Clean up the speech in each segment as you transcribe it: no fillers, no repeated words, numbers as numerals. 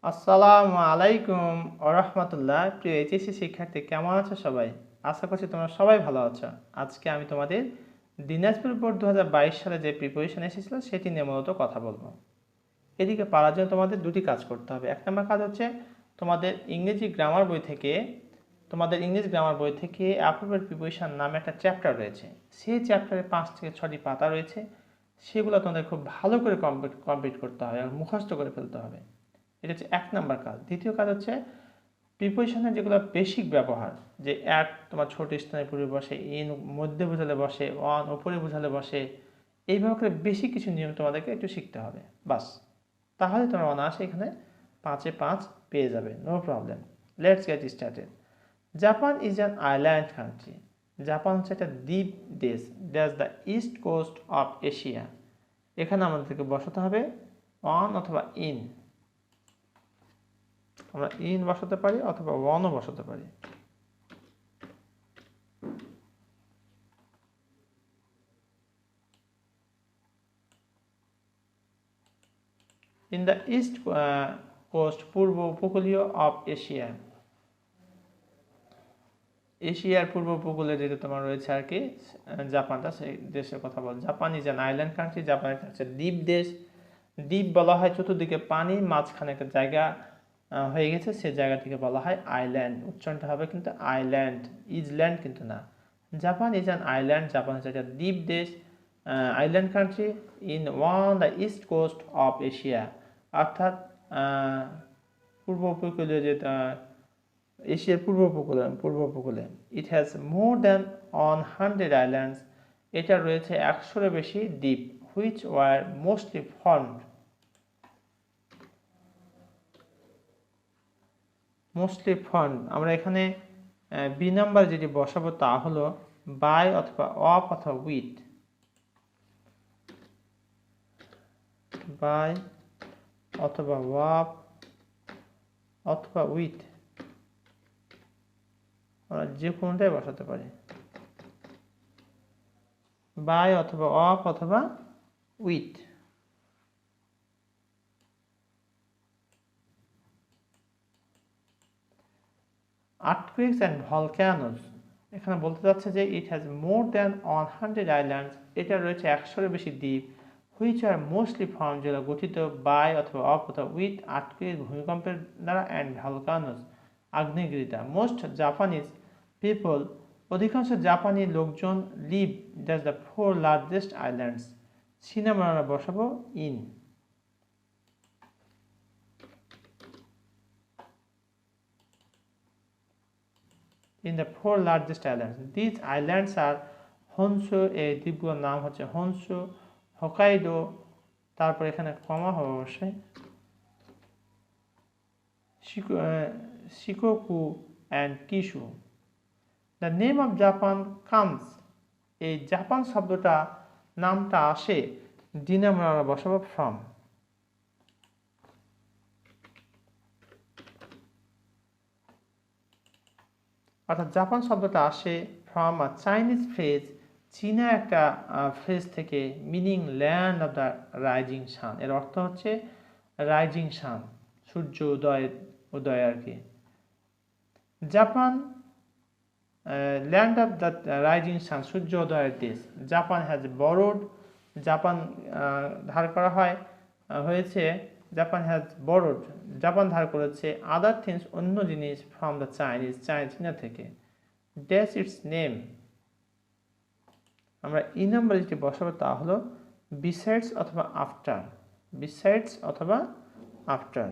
আসসালামু আলাইকুম ওরহমতুল্লাহ। প্রিয় এইচএসসি শিক্ষার্থী, কেমন আছো সবাই? আশা করছি তোমরা সবাই ভালো আছো। আজকে আমি তোমাদের দিনাজপুর বোর্ড 2022 সালে যে প্রিপারেশন এসেছিল সেটি নিয়ে মূলত কথা বলবো। এদিকে পারার জন্য তোমাদের দুটি কাজ করতে হবে। এক নম্বর কাজ হচ্ছে তোমাদের ইংরেজি গ্রামার বই থেকে অ্যাপ্রোপ্রিয়েট প্রিপারেশন নামে একটা চ্যাপ্টার রয়েছে। সেই চ্যাপ্টারে 5 থেকে 6টি পাতা রয়েছে, সেগুলো তোমাদের খুব ভালো করে কমপ্লিট করতে হবে আর মুখস্থ করে ফেলতে হবে। এটা হচ্ছে এক নাম্বার কাজ। দ্বিতীয় কাজ হচ্ছে প্রিপোজিশনের যেগুলো বেসিক ব্যবহার, যে অ্যাট তোমার ছোট স্থানের পূর্বে বসে, ইন মধ্যে বোঝালে বসে, অন ওপরে বোঝালে বসে, এইভাবে করে বেশি কিছু নিয়ম তোমাদেরকে একটু শিখতে হবে। বাস, তাহলে তোমরা অনায়াসে এখানে 5-এ 5 পেয়ে যাবে, no problem. Let's get started. Japan is an island country. Japan হচ্ছে একটা দ্বীপ দেশ, that's the east coast of Asia. এখানে আমাদেরকে বসাতে হবে অন অথবা ইন। আমরা ইন বসাতে পারি অথবা ওয়ানও বসাতে পারি। ইন দ্য ইস্ট কোস্ট, পূর্ব উপকূলীয় অফ এশিয়া। এশিয়ার পূর্ব উপকূলে যেটা তোমার রয়েছে আর কি জাপানটা, সেই দেশের কথা বল। Japan is an island country. Japan হচ্ছে দ্বীপ দেশ। দ্বীপ বলা হয় চতুর্দিকে পানি, মাঝখানে একটা জায়গা হয়ে গেছে, সে জায়গাটিকে বলা হয় আইল্যান্ড। উচ্চারণটা হবে কিন্তু আইল্যান্ড, ইজল্যান্ড কিন্তু না। Japan is an island. Japan হচ্ছে একটা দ্বীপ দেশ, island country in the east coast of Asia, অর্থাৎ পূর্ব উপকূলীয় যে এশিয়ার পূর্ব উপকূলে। It has more than 100 islands. এটা রয়েছে 100-এর বেশি দ্বীপ, হুইচ ওয়ার মোস্টলি ফর্মড। আমরা এখানে বি নাম্বার যেটি বসাবো তা হলো বাই অথবা অফ অথবা উইথ। বাই অথবা অফ অথবা উইথ, আমরা যে কোনটাই বসাতে পারি। বাই অথবা অফ অথবা উইথ। আর্থকুইকস অ্যান্ড ভলক্যানোস, এখানে বলতে যাচ্ছে যে ইট হ্যাজ মোর দ্যান 100 আইল্যান্ডস। এটা রয়েছে 100-এর বেশি দ্বীপ, হুইচ আর মোস্টলি ফর্ম, যেগুলো গঠিত বাই অথবা অফ অথবা উইথ আর্থকুইক ভূমিকম্পের দ্বারা, অ্যান্ড ভলকানোস আগ্নেয়গিরি দ্বারা। মোস্ট জাপানিজ পিপল, অধিকাংশ জাপানি লোকজন, live that the 4 largest islands. সিনেমা আমরা বসাবো in. In the 4 largest islands. These islands are Honshu, এই দ্বীপগুলোর নাম হচ্ছে হনশু, হোকাইডো, তারপর এখানে কমা হবে অবশ্যই, Shikoku and Kyushu. The name of Japan comes, এই জাপান শব্দটা নামটা আসে, ডি নাম্বার আমরা বসাবো ফ্রম। অর্থাৎ জাপান শব্দটা আসে ফ্রম আ চাইনিজ ফ্রেজ, চীনা একটা ফ্রেজ থেকে, meaning land of the rising sun. এর অর্থ হচ্ছে রাইজিং সান, সূর্য উদয় আর কি। Japan land of the rising sun, সূর্য উদয়ের দেশ। জাপান হ্যাজ বরোড, জাপান ধার করা হয়েছে, জাপান হ্যাজ বরোড, জাপান ধার করেছে, আদার থিংস অন্য জিনিস, ফ্রম দ্য চীনা থেকে। ড্যাশ ইটস নেম, আমরা ই নাম্বার যেটি বসাবো তা হলো বিসাইডস অথবা আফটার। বিসাইডস অথবা after.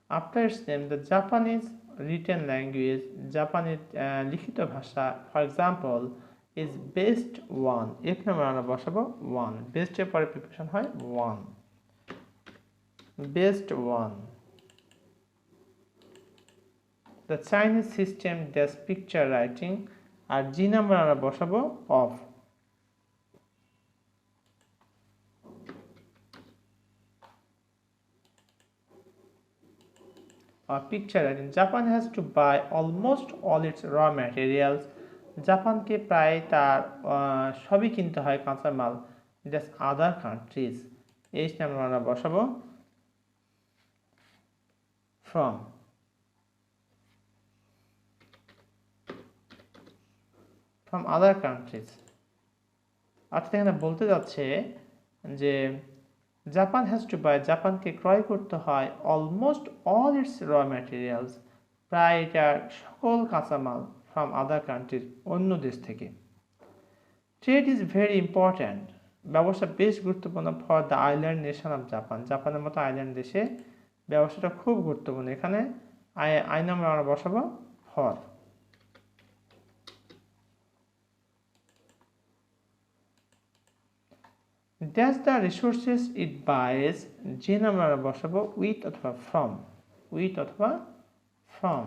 After its name, the Japanese written language, জাপানের লিখিত ভাষা, for example, is best one. এক নম্বর আমরা বসাবো ওয়ান। বেস্টের পরে প্রিপারেশন হয় one, best one. The Chinese system does picture writing, আর জি নাম্বার আমরা বসাবো of. Picture writing, Japan has to buy almost all its raw materials, জাপানকে প্রায় তার সবই কিনতে হয় কাঁচামাল দ্যাস আদার কান্ট্রিজ, এই নাম্বার আমরা বসাবো ফ্রম। ফ্রম আদার কান্ট্রিজ অর্থাৎ এখানে বলতে যাচ্ছে যে জাপান হ্যাজ টু বাই, জাপানকে ক্রয় করতে হয় almost all its raw materials, প্রায় এটার সকল কাঁচামাল ফ্রম আদার কান্ট্রিজ, অন্য দেশ থেকে। ট্রেড ইজ ভেরি ইম্পর্ট্যান্ট, ব্যবসা বেশ গুরুত্বপূর্ণ for the island nation of Japan, জাপানের মতো আইল্যান্ড দেশে ব্যবসাটা খুব গুরুত্বপূর্ণ। এখানে আই নাম্বার আমরা বসাবো ফর। ড্যাশ দ্য রিসোর্সেস ইট বাইজ, যে নাম্বার আমরা বসাবো উইথ অথবা ফ্রম, উইথ অথবা from.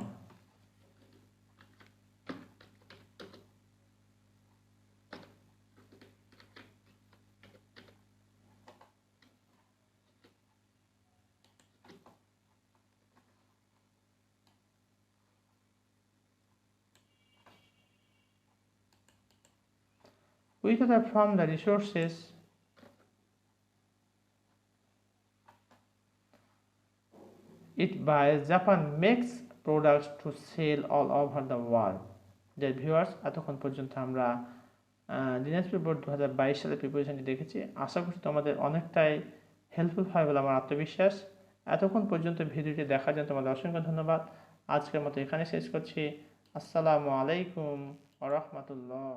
With or from the resources it buys, Japan makes products to sell all over the world. Dear viewers, এতক্ষণ পর্যন্ত আমরা দিনাজপুর বোর্ড 2022 সালে প্রিপারেশনটি দেখেছি। আশা করছি তোমাদের অনেকটাই হেল্পফুল হয় বলে আমার আত্মবিশ্বাস। এতক্ষণ পর্যন্ত ভিডিওটি দেখার জন্য তোমাদের অসংখ্য ধন্যবাদ। আজকের মতো এখানে শেষ করছি। আসসালামু আলাইকুম ওয়া রাহমাতুল্লাহ।